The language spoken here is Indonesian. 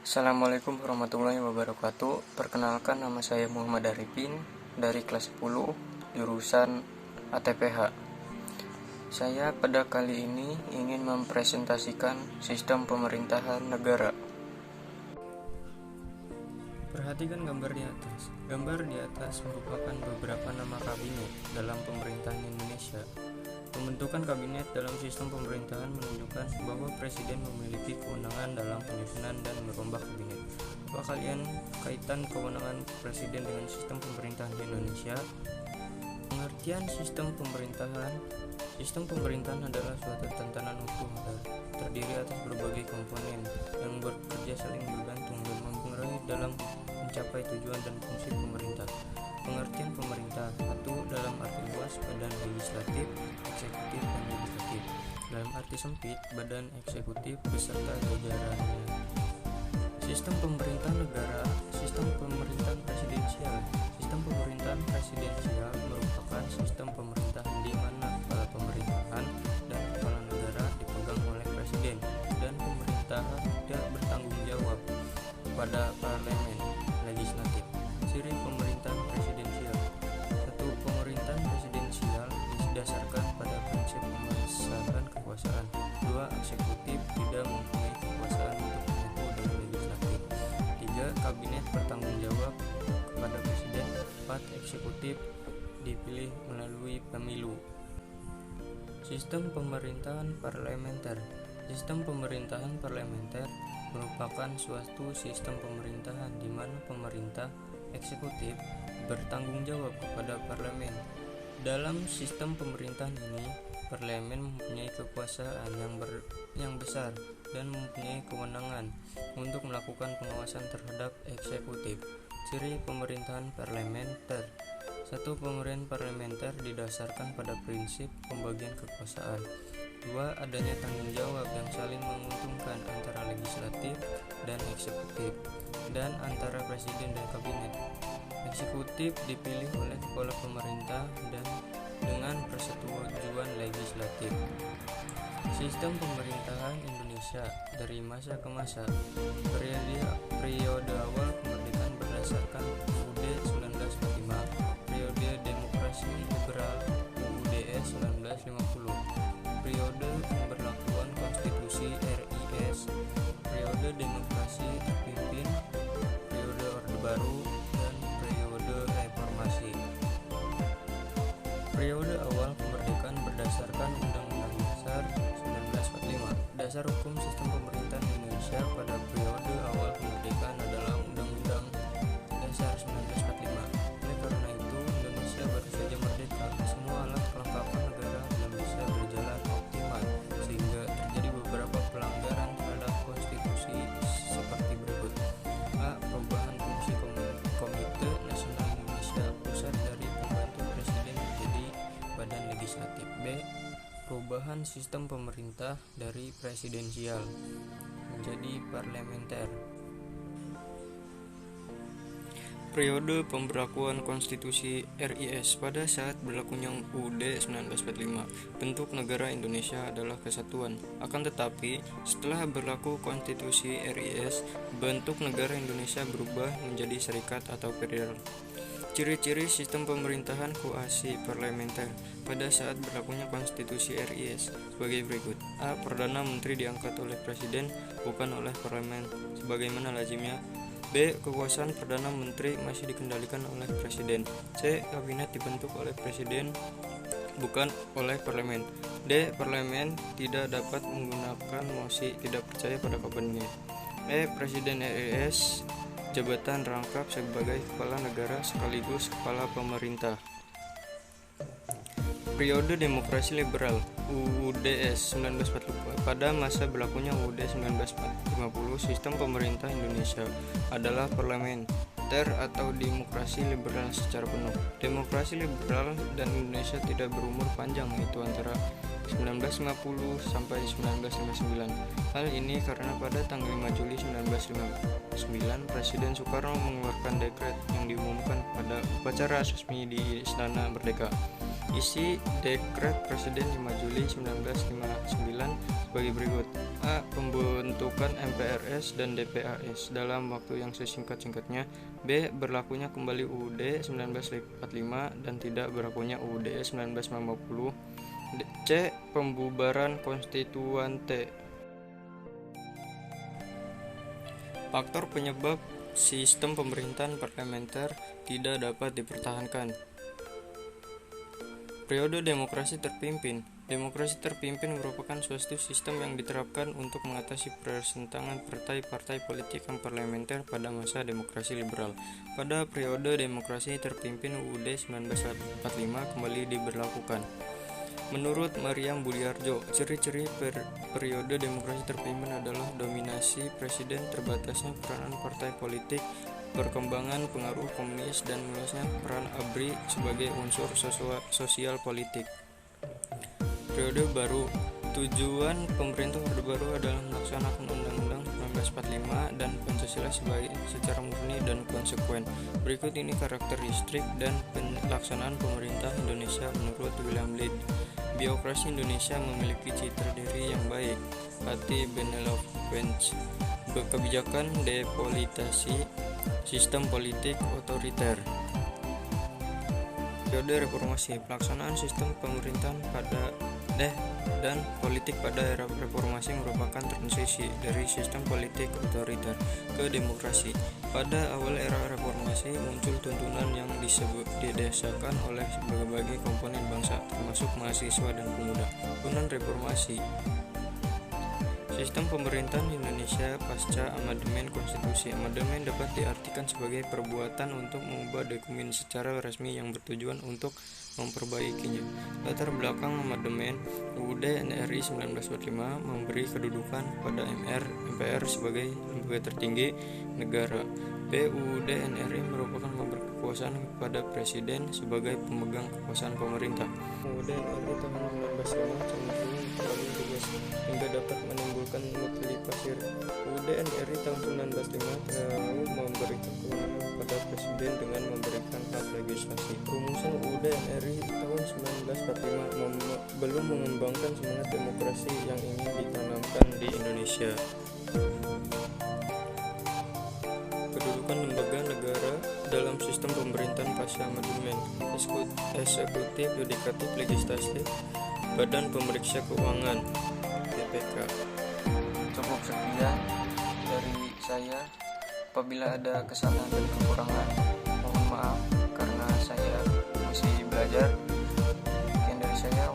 Assalamualaikum warahmatullahi wabarakatuh. Perkenalkan, nama saya Muhammad Arifin dari kelas 10 jurusan ATPH. Saya pada kali ini ingin mempresentasikan sistem pemerintahan negara. Perhatikan gambar di atas. Gambar di atas merupakan beberapa nama kabinet dalam pemerintahan Indonesia. Pembentukan kabinet dalam sistem pemerintahan menunjukkan bahwa presiden memiliki kewenangan dalam penyusunan dan merombak kabinet. Apa kalian kaitan kewenangan presiden dengan sistem pemerintahan di Indonesia? Pengertian sistem pemerintahan. Sistem pemerintahan adalah suatu tatanan hukum terdiri atas berbagai komponen yang bekerja saling bergantung dan mempengaruhi dalam mencapai tujuan dan fungsi pemerintah. Pengertian pemerintah: satu, dalam arti luas, badan legislatif, eksekutif, dan yudikatif. Dalam arti sempit, badan eksekutif beserta jajarannya. Sistem pemerintahan negara. Sistem pemerintahan presidensial. Sistem pemerintahan presidensial merupakan sistem pemerintahan di mana kepala pemerintahan dan kepala negara dipegang oleh presiden dan pemerintah tidak bertanggung jawab kepada parlemen legislatif. Ciri pemerintahan presidensial: satu, pemerintahan presidensial didasarkan pada prinsip pemasaran kekuasaan. Dua, eksekutif tidak mempunyai kekuasaan untuk menyatu dengan legislatif. Tiga, kabinet bertanggung jawab kepada presiden. Empat, eksekutif dipilih melalui pemilu. Sistem pemerintahan parlementer. Sistem pemerintahan parlementer merupakan suatu sistem pemerintahan di mana pemerintah eksekutif bertanggung jawab kepada parlemen. Dalam sistem pemerintahan ini, parlemen mempunyai kekuasaan yang besar dan mempunyai kewenangan untuk melakukan pengawasan terhadap eksekutif. Ciri pemerintahan parlementer: satu, pemerintahan parlementer didasarkan pada prinsip pembagian kekuasaan. Dua, adanya tanggung jawab yang saling menguntungkan antara legislatif dan eksekutif dan antara presiden dan kabinet. Eksekutif dipilih oleh kepala pemerintah dan dengan persetujuan legislatif. Sistem pemerintahan Indonesia dari masa ke masa. Periode awal kemerdekaan berdasarkan UUD 1945, periode demokrasi liberal UUDS 1950, periode pemberlakuan konstitusi RIS, periode demokrasi terpimpin, periode Orde Baru, dan periode reformasi. Periode awal kemerdekaan berdasarkan Undang-Undang Dasar 1945. Dasar hukum sistem pemerintahan Indonesia pada periode awal kemerdekaan adalah Undang-Undang Dasar 1945. Oleh karena itu, Indonesia baru saja merdeka. Semua alat kelengkapan negara belum bisa berjalan optimal, sehingga terjadi beberapa pelanggaran terhadap konstitusi seperti berikut. A. Perubahan fungsi Komite Nasional Indonesia Pusat dari pembantu presiden menjadi badan legislatif. B. Perubahan sistem pemerintah dari presidensial menjadi parlementer. Periode pemberlakuan konstitusi RIS. Pada saat berlakunya UUD 1945, bentuk negara Indonesia adalah kesatuan. Akan tetapi, setelah berlaku konstitusi RIS, bentuk negara Indonesia berubah menjadi serikat atau federal. Ciri-ciri sistem pemerintahan kuasi parlementer pada saat berlakunya konstitusi RIS sebagai berikut. A. Perdana Menteri diangkat oleh presiden, bukan oleh parlemen sebagaimana lazimnya. B. Kekuasaan Perdana Menteri masih dikendalikan oleh presiden. C. Kabinet dibentuk oleh presiden, bukan oleh parlemen. D. Parlemen tidak dapat menggunakan mosi tidak percaya pada kabinet. E. Presiden RIS jabatan rangkap sebagai kepala negara sekaligus kepala pemerintah. Periode demokrasi liberal UUDS 1945. Pada masa berlakunya UUD 1950, sistem pemerintah Indonesia adalah parlementer atau demokrasi liberal secara penuh. Demokrasi liberal dan Indonesia tidak berumur panjang, yaitu antara 1950 sampai 1959. Hal ini karena pada tanggal 5 Juli 1959 Presiden Soekarno mengeluarkan dekret yang diumumkan pada upacara resmi di Istana Merdeka. Isi Dekret Presiden 5 Juli 1959 sebagai berikut. A. Pembentukan MPRS dan DPAS dalam waktu yang sesingkat-singkatnya. B. Berlakunya kembali UUD 1945 dan tidak berlakunya UUD 1950. C. Pembubaran konstituante. Faktor penyebab sistem pemerintahan parlementer tidak dapat dipertahankan. Periode demokrasi terpimpin. Demokrasi terpimpin merupakan suatu sistem yang diterapkan untuk mengatasi pertentangan partai-partai politik yang parlementer pada masa demokrasi liberal. Pada periode demokrasi terpimpin UUD 1945 kembali diberlakukan. Menurut Maryam Budiarjo, ciri-ciri periode demokrasi terpimpin adalah dominasi presiden, terbatasnya peranan partai politik, perkembangan pengaruh komunis, dan meluasnya peran ABRI sebagai unsur sosial politik. Periode baru. Tujuan pemerintah Orde Baru adalah melaksanakan Undang-Undang 1945 dan Pancasila secara murni dan konsekuen. Berikut ini karakteristik dan pelaksanaan pemerintah Indonesia menurut William Lind. Birokrasi Indonesia memiliki citra diri yang baik, hati benevolence, kebijakan depolitisasi, sistem politik otoriter. Periode reformasi. Pelaksanaan sistem pemerintahan dan politik pada era reformasi merupakan transisi dari sistem politik otoriter ke demokrasi. Pada awal era reformasi muncul tuntunan yang didasarkan oleh berbagai komponen bangsa, termasuk mahasiswa dan pemuda. Tuntunan reformasi. Sistem pemerintahan Indonesia pasca amandemen konstitusi. Amandemen dapat diartikan sebagai perbuatan untuk mengubah dokumen secara resmi yang bertujuan untuk memperbaikinya. Latar belakang amandemen. UUD NRI 1945 memberi kedudukan pada MPR sebagai lembaga tertinggi negara. B. UUD NRI merupakan memberi kekuasaan kepada presiden sebagai pemegang kekuasaan pemerintah. UUD NRI tahun 1945 cenderung terlalu tegas hingga dapat menimbulkan multitafsir. UUD NRI tahun 1945 terlalu memberikan kewenangan kepada presiden dengan memberikan hak legislasi. Rumusan UUD NRI tahun 1945 belum mengembangkan semangat demokrasi yang ingin ditanamkan di Indonesia. Kedudukan lembaga negara dalam sistem pemerintahan pasca amandemen. Eksekutif, yudikatif, legislatif, Badan Pemeriksa Keuangan (BPK). Cukup sekian dari saya. Apabila ada kesalahan dan kekurangan, mohon maaf karena saya masih belajar. Sekian dari saya.